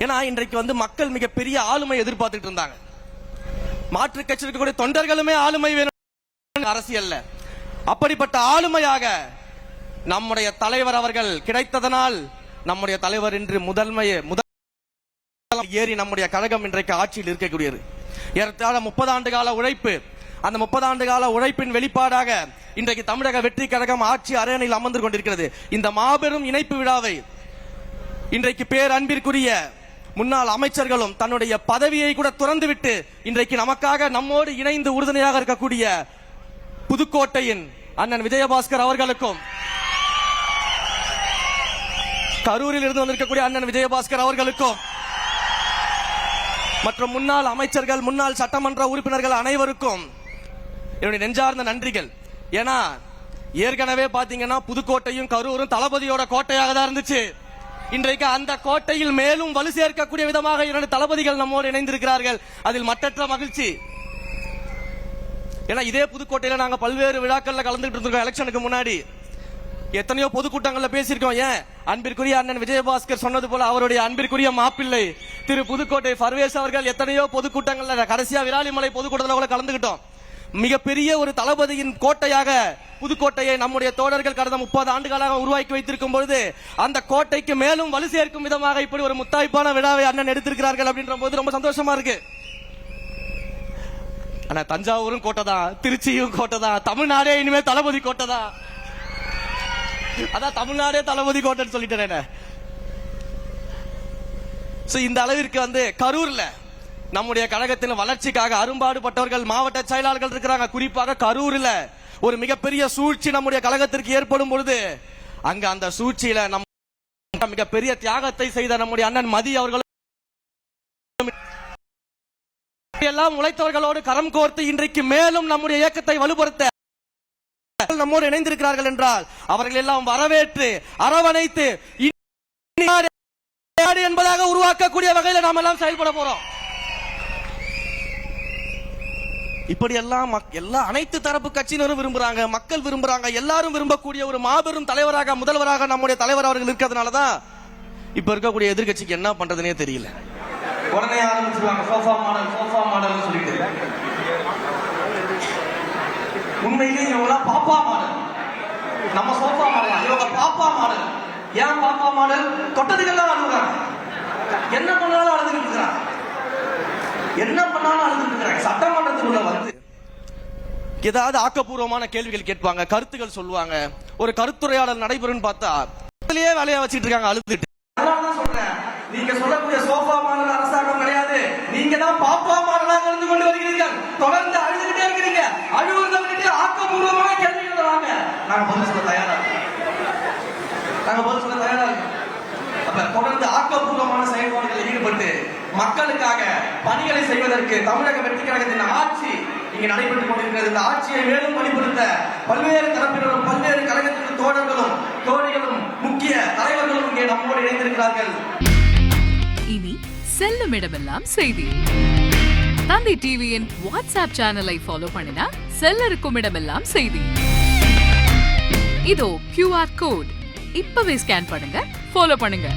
ஏன்னா இன்றைக்கு மக்கள் மிகப்பெரிய ஆளுமை எதிர்பார்த்துட்டு இருந்தாங்க. மாற்று கட்சி இருக்கக்கூடிய தொண்டர்களுமே ஆளுமை வேணும் அரசியல்ல. அப்படிப்பட்ட ஆளுமையாக நம்முடைய தலைவர் அவர்கள் கிடைத்ததனால் நம்முடைய தலைவர் இன்று முதல் ஏறி நம்முடைய கழகம் இன்றைக்கு ஆட்சியில் இருக்கக்கூடியது. ஏறத்தாழ 30 ஆண்டு கால உழைப்பு, அந்த 30 ஆண்டு கால உழைப்பின் வெளிப்பாடாக இன்றைக்கு தமிழக வெற்றி கழகம் ஆட்சி அரேனையில் அமர்ந்து கொண்டிருக்கிறது. இந்த மாபெரும் இணைப்பு விழாவை இன்றைக்கு பேரன்பிற்குரிய முன்னாள் அமைச்சர்களும் தன்னுடைய பதவியை கூட துறந்துவிட்டு இன்றைக்கு நமக்காக நம்மோடு இணைந்து உறுதுணையாக இருக்கக்கூடிய புதுக்கோட்டையின் அண்ணன் விஜயபாஸ்கர் அவர்களுக்கும், கரூரில் இருந்து வந்திருக்கக்கூடிய அண்ணன் விஜயபாஸ்கர் அவர்களுக்கும் மற்றும் முன்னாள் அமைச்சர்கள், முன்னாள் சட்டமன்ற உறுப்பினர்கள் அனைவருக்கும் என்னுடைய நெஞ்சார்ந்த நன்றிகள். ஏன்னா ஏற்கனவே பாத்தீங்கன்னா புதுக்கோட்டையும் கரூரும் தளபதியோட கோட்டையாக தான் இருந்துச்சு. இன்றைக்கு அந்த கோட்டையில் மேலும் வலு சேர்க்கக்கூடிய விதமாக 2 தளபதிகள் நம்மோடு இணைந்திருக்கிறார்கள். அதில் மட்டற்ற மகிழ்ச்சி. ஏன்னா இதே புதுக்கோட்டையில நாங்க பல்வேறு விழாக்கள்ல கலந்துட்டு இருக்கோம். எலெக்ஷனுக்கு முன்னாடி எத்தனையோ பொதுக்கூட்டங்கள்ல பேசியிருக்கோம். ஏன் அன்பிற்குரிய அண்ணன் விஜயபாஸ்கர் சொன்னது போல அவருடைய அன்பிற்குரிய மாப்பிள்ளை திரு புதுக்கோட்டை பர்வேஸ் அவர்கள் எத்தனையோ பொதுக்கூட்டங்கள்ல, கடைசியா விராலிமலை பொதுக்கூட்டத்தில் கூட கலந்துகிட்டோம். மிகப்பெரிய ஒரு தளபதியின் கோட்டையாக புதுக்கோட்டையை நம்முடைய தோழர்கள் கடந்த 30 ஆண்டுகளாக உருவாக்கி வைத்திருக்கும் பொழுது அந்த கோட்டைக்கு மேலும் வலு சேர்க்கும் விதமாக இப்படி ஒரு முத்தாய்ப்பான விழாவை அண்ணன் எடுத்திருக்கிறார்கள் அப்படின்ற போது ரொம்ப சந்தோஷமா இருக்கு. ஆனா தஞ்சாவூரும் கோட்டை தான், திருச்சியும் கோட்டை தான், தமிழ்நாடே இனிமே தளபதி கோட்டை தான். அதான் தமிழ்நாடே தளபதி கோட்டைன்னு சொல்லிட்டேன். இந்த அளவிற்கு கரூர்ல நம்முடைய கழகத்தின் வளர்ச்சிக்காக அரும்பாடுபட்டவர்கள் மாவட்ட செயலாளர்கள் இருக்கிறாங்க. குறிப்பாக கரூர்ல ஒரு மிகப்பெரிய சூழ்ச்சி நம்முடைய கழகத்திற்கு ஏற்படும் பொழுது அங்க அந்த சூழ்ச்சியில நம்ம மிகப்பெரிய தியாகத்தை செய்த நம்முடைய அண்ணன் மதி அவர்கள் எல்லாம் உழைத்தவர்களோடு கரம் கோர்த்து இன்றைக்கு மேலும் நம்முடைய இயக்கத்தை வலுப்படுத்த நம்மோடு இணைந்திருக்கிறார்கள் என்றால் அவர்கள் எல்லாம் வரவேற்று அரவணைத்து என்பதாக உருவாக்கக்கூடிய வகையில் நாம் எல்லாம் செயல்பட போறோம். இப்படி எல்லாம் அனைத்து தரப்பு கட்சியினரும் விரும்புறாங்க, மக்கள் விரும்புறாங்க, எல்லாரும் விரும்பக்கூடிய ஒரு மாபெரும் தலைவராக, முதல்வராக நம்முடைய தலைவர் அவர்கள் இருக்கிறதுனாலதான் இப்ப இருக்கக்கூடிய எதிர்கட்சிக்கு என்ன பண்றதுனே தெரியல. உடனே ஆரம்பிச்சிருவாங்க சோஃபா மாடல் சொல்லிட்டு. உண்மையிலேயே இவங்க பாப்பா மாடல், நம்ம சோஃபா மாடல், இவங்க பாப்பா மாடல். ஏன் பாப்பா மாடல்? கொட்டதுக்கெல்லாம் அழுகுறாங்க, என்ன பண்ணாலும் அழுதுகிட்டு இருக்கிறாங்க, என்ன பண்ணாலும் அழுதுகிட்டு இருக்கிறாங்க. சட்டமன்றத்துக்குள்ள ஏதாவது ஆக்கப்பூர்வமான கேள்விகள் கேட்பாங்க, கருத்துக்கள் சொல்லுவாங்க, ஒரு கருத்துரையாடல் நடைபெறும் பார்த்தா வேலையா வச்சுட்டு இருக்காங்க அழுதுட்டு. சொல்றேன், நீங்க சொல்லக்கூடிய சோஃபா மாடல் அரசாங்கம் கிடையாது, நீங்க தான் பாப்பா மாடலாக இருந்து கொண்டு வருகிறீர்கள். தொடர்ந்து அழுதுகிட்டே இருக்கிறீங்க, அழுவுறவங்கிட்டே ஆக்கப்பூர்வமான கேள்விகள் வாங்க, நாங்க பதில் சொல்ல தயாரா அப்ப தொடர்ந்து ஆக்கப்பூர்வமான செயல்பாடுகளில் ஈடுபட்டு மக்களுக்காக பணிகளை செய்வதற்கு தமிழக வெற்றி கழகத்தின் ஆட்சி இங்கு நடைபெற்றுக் கொண்டிருக்கிறது. இந்த ஆட்சியை மேலும் வலுப்படுத்த பல்வேறு தரப்பினரும், பல்வேறு கழகத்தின் தோழர்களும் தோழிகளும் முக்கிய தலைவர்களும் இங்கே நம்மோடு இணைந்திருக்கிறார்கள். இனி செல்லும் இடமெல்லாம் செய்தி. தந்தை டிவியின் வாட்ஸ்அப் சேனலை ஃபாலோ பண்ணினா செல்ல இருக்கும் இடமெல்லாம் செய்தி. இதோ QR கோட் இப்பவே ஸ்கேன் பண்ணுங்க, ஃபாலோ பண்ணுங்க.